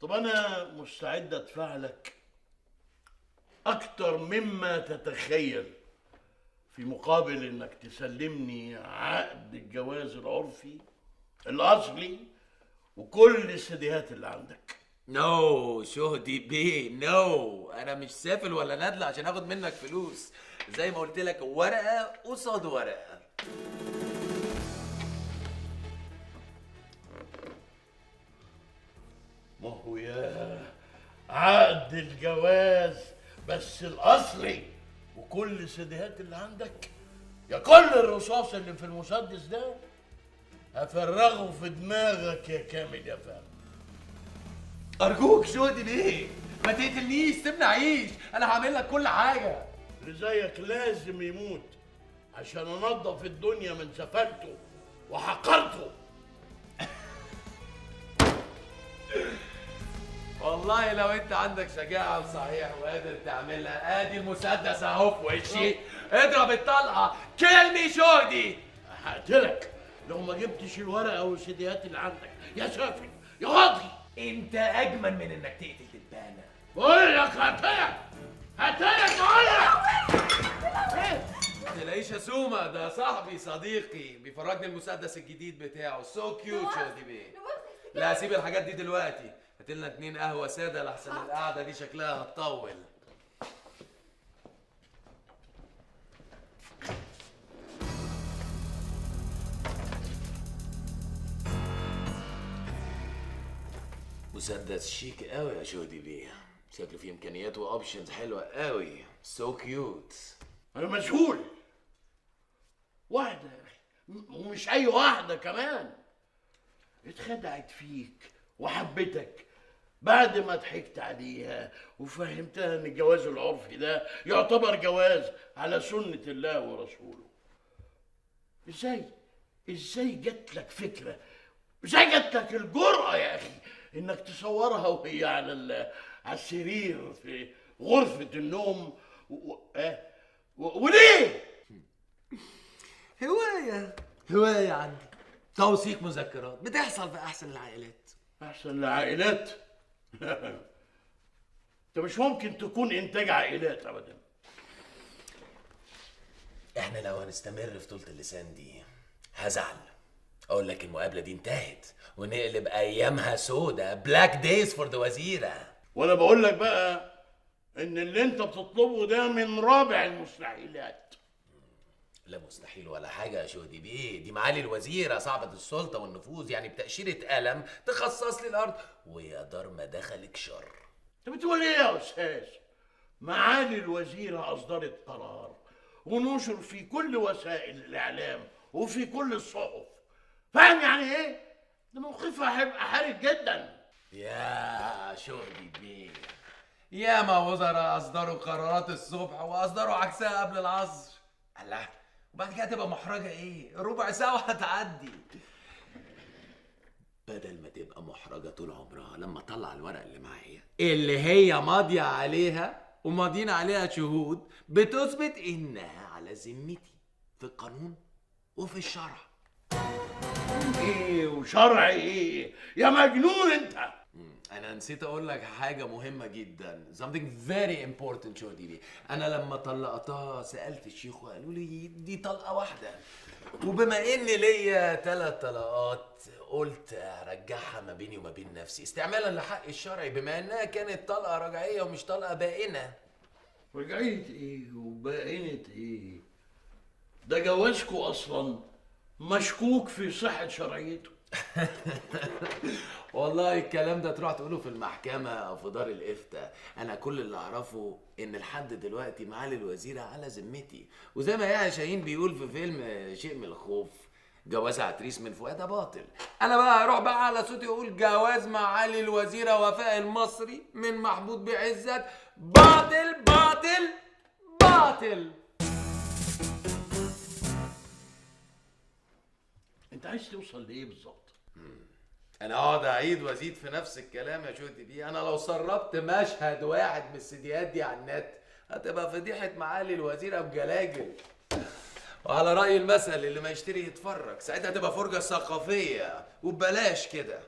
طب انا مستعد ادفع لك اكتر مما تتخيل في مقابل انك تسلمني عقد الجواز العرفي الاصلي وكل السيديهات اللي عندك. نو شهدي بيه، نو، انا مش سافل ولا نادلة عشان اخد منك فلوس. زي ما قلت لك، ورقه قصاد ورقه. ما هو يا عقد الجواز بس الاصلي وكل السيديهات اللي عندك، يا كل الرصاص اللي في المسدس ده هفرغه في دماغك يا كامل يا فهد. ارجوك شهدي بيه، ما تقتلنيش، سيبني اعيش، انا هعمل لك كل حاجه. اللي زيك لازم يموت عشان انضف الدنيا من سفالته وحقرته. والله لو انت عندك شجاعه صحيح وقادر تعملها، ادي المسدس اهو في وشي، اضرب الطلقه، كلمي شهدي. هقتلك لو ما جبتش الورقه والسيديات اللي عندك يا سافل يا واطي. انت اجمل من انك تقتل دبانه. بقول لك هقتلك هقتلك بقول لك. ما تلاقيش يا سومه، ده صاحبي صديقي بيفرجني المسدس الجديد بتاعه، سو كيوت شهدي بيه. لا سيب الحاجات دي دلوقتي، هاتلنا 2 قهوه ساده لحسن القعده دي شكلها هتطول. مسدس شيك قوي يا شهدي بيه، شكله فيه امكانيات واوبشنز حلوه قوي، سو كيوت. انا مشغول. واحده يا اخي ومش اي واحده كمان اتخدعت فيك وحبتك بعد ما ضحكت عليها وفهمتها ان الجواز العرفي ده يعتبر جواز على سنة الله ورسوله. ازاي جات لك فكرة، ازاي جات لك الجرأة يا اخي انك تصورها وهي على السرير في غرفة النوم وليه؟ هوايه عندي، توثيق مذكرات، بتحصل في احسن العائلات. احسن العائلات؟ انت مش ممكن تكون انتاج عائلات ابدا. احنا لو هنستمر في طولة اللسان دي هزعل، اقول لك المقابله دي انتهت ونقلب ايامها سودا، بلاك دايز فور ذا وزيره. وانا بقول لك بقى ان اللي انت بتطلبه ده من رابع المستحيلات. لا مستحيل ولا حاجه يا شهدي بيه، دي معالي الوزيره صاحبه السلطه والنفوذ، يعني بتاشيره قلم تخصص لي الارض، ويا دار ما دخلك شر. انت بتقول ايه يا استاذ؟ معالي الوزيره اصدرت قرار ونشر في كل وسائل الاعلام وفي كل الصحف، فاهم يعني ايه؟ ده موقفها هيبقى حرج جدا. يا شهدي بيه، ياما وزراء اصدروا قرارات الصبح واصدروا عكسها قبل العصر. الله، وبعد كده تبقى محرجه ايه؟ ربع ساعه هتعدي. بدل ما تبقى محرجه طول عمرها، لما اطلع الورقه اللي معايا اللي هي ماضيه عليها وماضيين عليها شهود بتثبت انها على ذمتي في القانون وفي الشرع. ايه وشرع ايه يا مجنون انت؟ انا نسيت اقول لك حاجه مهمه جدا، something very important شهدي بيه. انا لما طلقتها سالت الشيخ وقالوا لي دي طلقه واحده، وبما ان ليا 3 طلقات قلت ارجعها ما بيني وما بين نفسي استعمالا لحق الشرعي، بما انها كانت طلقه رجعيه ومش طلقه بائنه. رجعت ايه وبائنت ايه؟ ده جوازكوا اصلا مشكوك في صحة شرعيته. والله الكلام ده تروح تقوله في المحكمة أو في دار الإفتاء، أنا كل اللي أعرفه إن لحد دلوقتي معالي الوزيرة على ذمتي، وزي ما يحيى شاهين بيقول في فيلم شيء من الخوف، جواز عتريس من فؤاد باطل. أنا بقى أروح بقى على صوتي أقول جواز معالي الوزيرة وفاء المصري من محمود بعزت باطل باطل باطل. انت عايز توصل لايه بالظبط؟ انا اقعد اعيد وازيد في نفس الكلام يا شهدي بيه؟ انا لو سربت مشهد واحد من السيديات دي على النت هتبقى فضيحه معالي الوزيره بجلاجل. وعلى راي المثل اللي ما يشتري يتفرج، ساعتها تبقى فرجه ثقافيه وببلاش كده.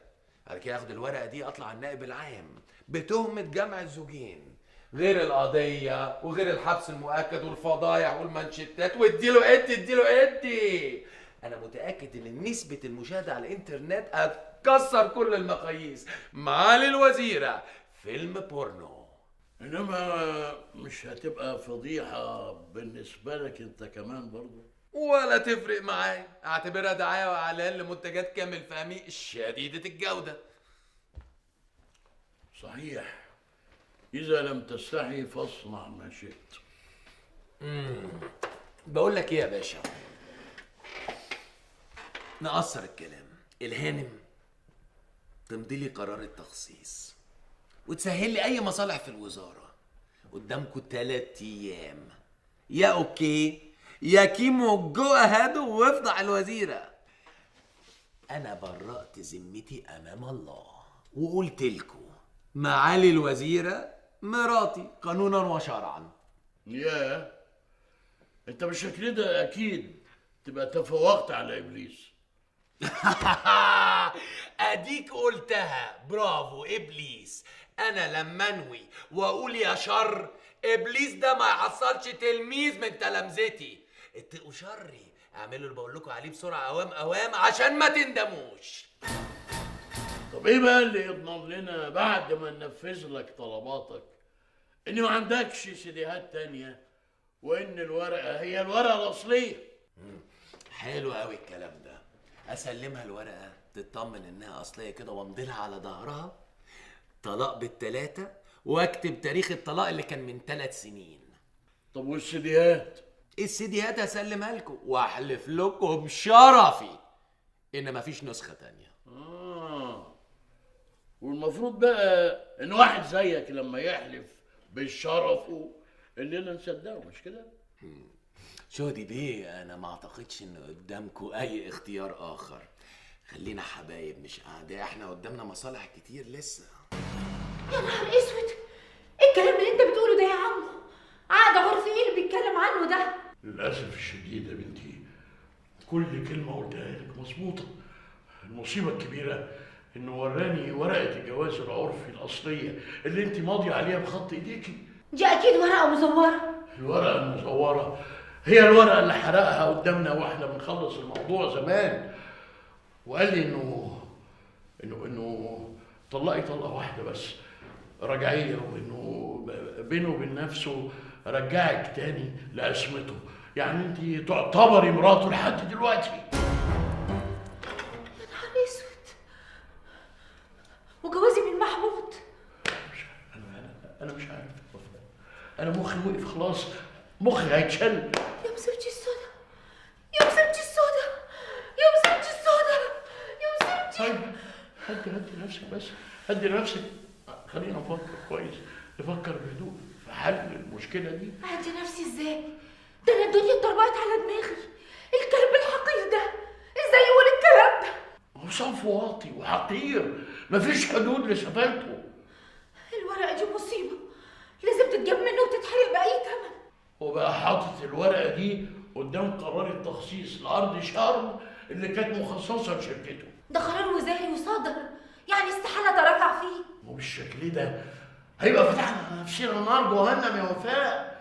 بعد كده اخد الورقه دي اطلع النائب العام بتهمه جمع الزوجين، غير القضيه وغير الحبس المؤكد والفضايح والمانشيتات، واديله اديله ادي. انا متاكد ان نسبه المشاهده على الانترنت هتكسر كل المقاييس. معالي الوزيره فيلم بورنو. انما مش هتبقى فضيحه بالنسبه لك انت كمان برضه؟ ولا تفرق معايا، اعتبرها دعايه واعلان لمنتجات كامل فهمي شديده الجوده. صحيح، اذا لم تستحي فاصنع ما شئت. بقول لك ايه يا باشا، نقصر الكلام. الهانم تمضي لي قرار التخصيص وتسهل لي اي مصالح في الوزاره. قدامكم 3 ايام، يا اوكي يا كيمو جو اهاد وافضح الوزيره. انا برأت ذمتي امام الله وقلت لكم معالي الوزيره مراتي قانونا وشرعا. ياه، انت بالشكل ده اكيد تبقى تفوقت على ابليس. اديك قلتها، برافو ابليس. انا لما انوي واقول يا شر، ابليس ده ما يحصلش تلميذ من تلامذتي. اتقوا شري، اعملوا اللي بقول لكم عليه بسرعه اوام اوام عشان ما تندموش. طب ايه بقى اللي يضمن لنا بعد ما ننفذ لك طلباتك ان ما عندكش سيديهات تانية وان الورقه هي الورقه الاصليه؟ حلو قوي الكلام ده. اسلمها الورقه تطمن انها اصليه كده وامضي لها على ظهرها طلاق بال3 واكتب تاريخ الطلاق اللي كان من 3 سنين. طب والسيديهات؟ السيديهات هسلمها لكم واحلف لكم بشرفي ان مفيش نسخه تانية. والمفروض بقى ان واحد زيك لما يحلف بالشرف اننا نصدقه، مش كده؟ شهدي بيه، انا ما اعتقدش ان قدامكم اي اختيار اخر. خلينا حبايب مش اعداء، احنا قدامنا مصالح كتير لسه. يا نهار اسود، ايه الكلام اللي انت بتقوله ده يا عمو؟ عقد عرفي ايه اللي بيتكلم عنه ده؟ للاسف الشديد يا بنتي كل كلمه قلتها لك مظبوطه. المصيبه الكبيره انه وراني ورقه الجواز العرفي الاصليه اللي انت ماضيه عليها بخط ايديكي. دي اكيد ورقه مزوره. الورقه المزوره هي الورقه اللي حرقها قدامنا واحنا بنخلص الموضوع زمان، وقال لي انه طلقي طلقه واحده بس رجعيه، وانه بينه وبين نفسه رجعك تاني لعصمته. يعني انت تعتبري مراته لحد دلوقتي. يا نهار اسود، وجوازي من محمود. انا مش عارف، انا مخي وقف خلاص، مخي هيتشل. يا مصيبتي السودا، يا مصيبتي السودا، يا مصيبتي السودا، يا مصيبتي. طيب هدي نفسك بس، هدي نفسك. خلينا نفكر كويس، نفكر بهدوء في حل المشكله دي. اهدي نفسي ازاي؟ ده انا الدنيا اتطربقت على دماغي. الكلب الحقير ده ازاي يقول الكلام ده؟ هو صنف واطي وحقير، مفيش حدود لسفالته. الورقه دي مصيبه، لازم تتجاب منه وتتحرق باي ثمن. هو بقى حاطط الورقه دي قدام قرار التخصيص لارض شرم اللي كانت مخصصه لشركته. ده قرار وزاري وصادر، يعني استحاله اتراجع فيه. وبالشكل ده هيبقى فتحنا على نفسنا نار جهنم يا وفاء.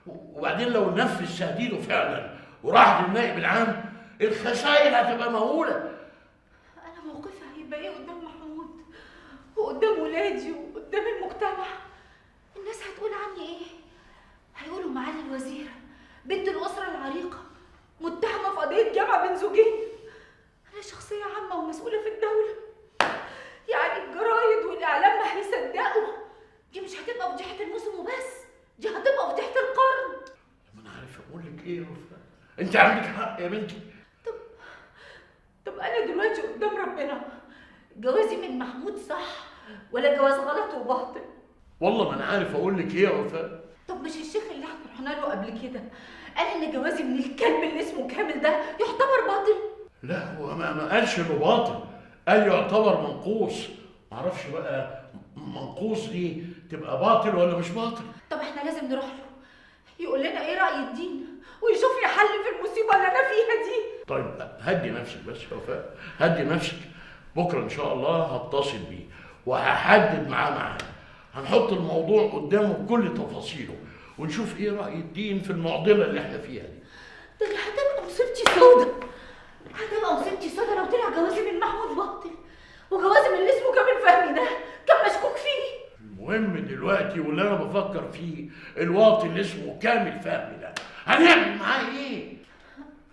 وبعدين لو نفذ تهديده فعلا وراح للنائب العام الخسائر هتبقى مهوله. انا موقفي هيبقى ايه قدام محمود وقدام ولادي وقدام المجتمع؟ الناس هتقول عني ايه؟ هيقولوا معالي الوزيره بنت الاسره العريقه متهمه في قضيه جمع بين زوجين. انا شخصيه عامه ومسؤوله في الدوله، يعني الجرايد والاعلام ما هيصدقوا. دي مش هتبقى فضيحه الموسم وبس، دي هتبقى فضيحه القرن. ما انا عارف اقول لك ايه يا وفاء، انت عندك حق يا بنتي. طب انا دلوقتي قدام ربنا جوازي من محمود صح ولا جواز غلط وباطل؟ والله ما انا عارف اقول لك ايه يا وفاء. طب مش الشيخ اللي احنا رحنا له قبل كده قال ان جوازي من الكلب اللي اسمه كامل ده يعتبر باطل؟ لا هو ما قالش انه باطل، قال يعتبر منقوص. معرفش بقى منقوص دي تبقى باطل ولا مش باطل. طب احنا لازم نروح له يقول لنا ايه رأي الدين ويشوف لي حل في المصيبة اللي انا فيها دي. طيب هدي نفسك بس يا وفاء، هدي نفسك. بكره ان شاء الله هتصل بيه وهحدد معاه ميعاد. هنحط الموضوع قدامه بكل تفاصيله ونشوف ايه رأي الدين في المعضله اللي احنا فيها دي. ده انا هتبقى مصيبتي سودا، هتبقى مصيبتي سودا لو طلع جوازي من محمود باطل وجوازي من اللي اسمه كامل فهمي ده كان مشكوك فيه. المهم دلوقتي واللي انا بفكر فيه الواطي اللي اسمه كامل فهمي ده هنعمل معاه ايه؟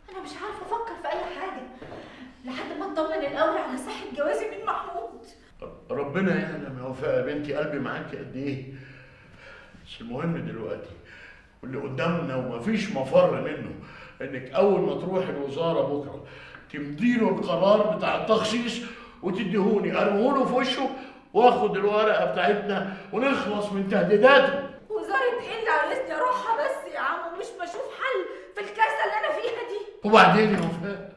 انا مش عارفه افكر في اي حاجه لحد ما اطمن الاول على صحه جوازي من محمود. ربنا يعلم يا وفاء يا بنتي قلبي معاكي قد ايه. بس المهم دلوقتي واللي قدامنا ومفيش مفر منه انك اول ما تروح الوزاره بكره تمضي له القرار بتاع التخصيص وتديهوني ارميهوله في وشه واخد الورقه بتاعتنا ونخلص من تهديداته. وزاره ايه اللي عايزني اروحها بس يا عم ومش بشوف حل في الكارثه اللي انا فيها دي؟ وبعدين يا وفاء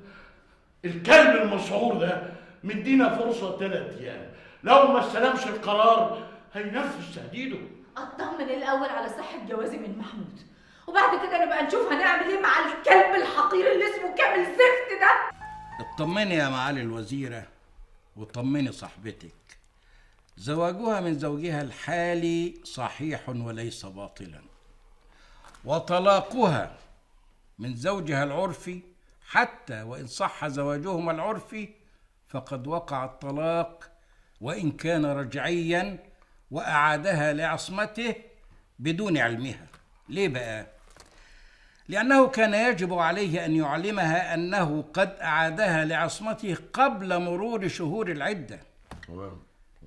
الكلب المسعور ده مدينا فرصه 3 ايام، لو ما استلمش القرار هينفذ تهديده. اطمن الاول على صحه جوازي من محمود وبعد كده نبقى نشوف هنعمل ايه مع الكلب الحقير اللي اسمه كامل زفت ده. اطمني يا معالي الوزيرة وطمني صاحبتك، زواجها من زوجها الحالي صحيح وليس باطلا، وطلاقها من زوجها العرفي حتى وإن صح زواجهما العرفي فقد وقع الطلاق وإن كان رجعيا وأعادها لعصمته بدون علمها. ليه بقى؟ لأنه كان يجب عليه أن يعلمها أنه قد أعادها لعصمته قبل مرور شهور العدة،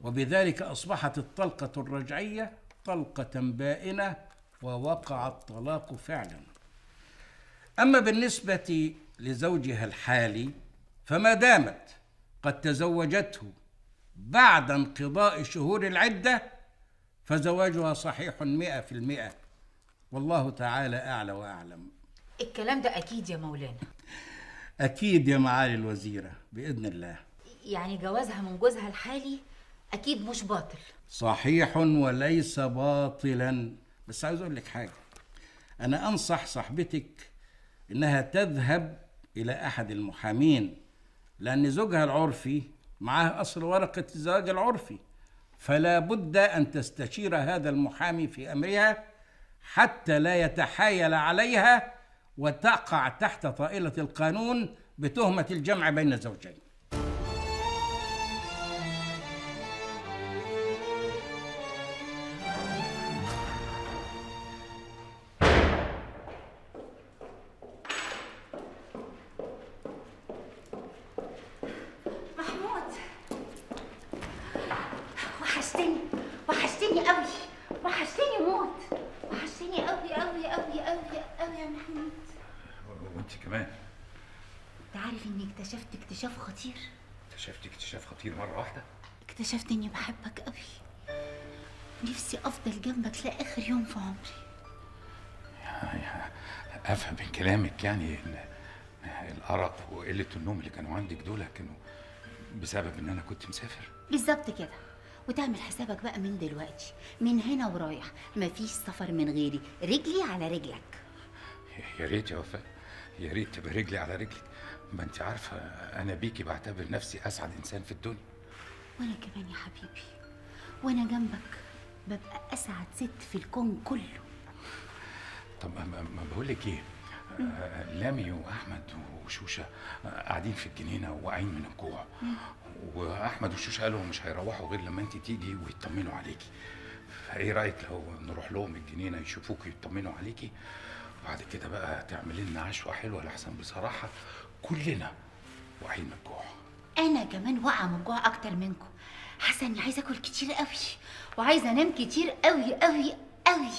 وبذلك أصبحت الطلقة الرجعية طلقة بائنة ووقع الطلاق فعلا. أما بالنسبة لزوجها الحالي فما دامت قد تزوجته بعد انقضاء شهور العدة فزواجها صحيح 100%، والله تعالى أعلى وأعلم. الكلام ده اكيد يا مولانا؟ أكيد يا معالي الوزيرة بإذن الله. يعني جوازها من جوزها الحالي اكيد مش باطل؟ صحيح وليس باطلا. بس عايز أقول لك حاجة، أنا أنصح صاحبتك إنها تذهب إلى أحد المحامين، لأن زوجها العرفي معاه أصل ورقة الزواج العرفي، فلا بد أن تستشير هذا المحامي في أمرها حتى لا يتحايل عليها وتقع تحت طائلة القانون بتهمة الجمع بين الزوجين. محمود وحشتني، وحشتني قوي، وحشتني موت، وحشتني قوي قوي قوي قوي قوي يا محمود. وانت كمان انت عارف اني اكتشفت اكتشاف خطير؟ اكتشفت اكتشاف خطير مرة واحدة؟ اكتشفت اني بحبك قوي، نفسي افضل جنبك لاخر يوم في عمري. افهم من كلامك يعني ان الارق وقلة النوم اللي كانوا عندك دول كانوا بسبب ان انا كنت مسافر؟ بالظبط كده، وتعمل حسابك بقى من دلوقتي من هنا ورايح مفيش سفر من غيري، رجلي على رجلك. يا ريت يا وفاء، يا ريت تبقى رجلي على رجلك. ما انت عارفة انا بيكي بعتبر نفسي اسعد انسان في الدنيا. وانا كمان يا حبيبي، وانا جنبك ببقى اسعد ست في الكون كله. طب ما بقولك ايه، لامي واحمد وشوشه قاعدين في الجنينه واقعين من الجوع، واحمد وشوشه قالوا مش هيروحوا غير لما انت تيجي ويطمنوا عليكي. فايه رايك لو نروح لهم الجنينه يشوفوكي ويطمنوا عليكي، وبعد كده بقى تعملي لنا عشوه حلوه لحسن بصراحه كلنا واقعين من الجوع. انا كمان واقعه من الجوع اكتر منكم. حاسه اني عايزه اكل كتير قوي وعايزه انام كتير قوي قوي قوي.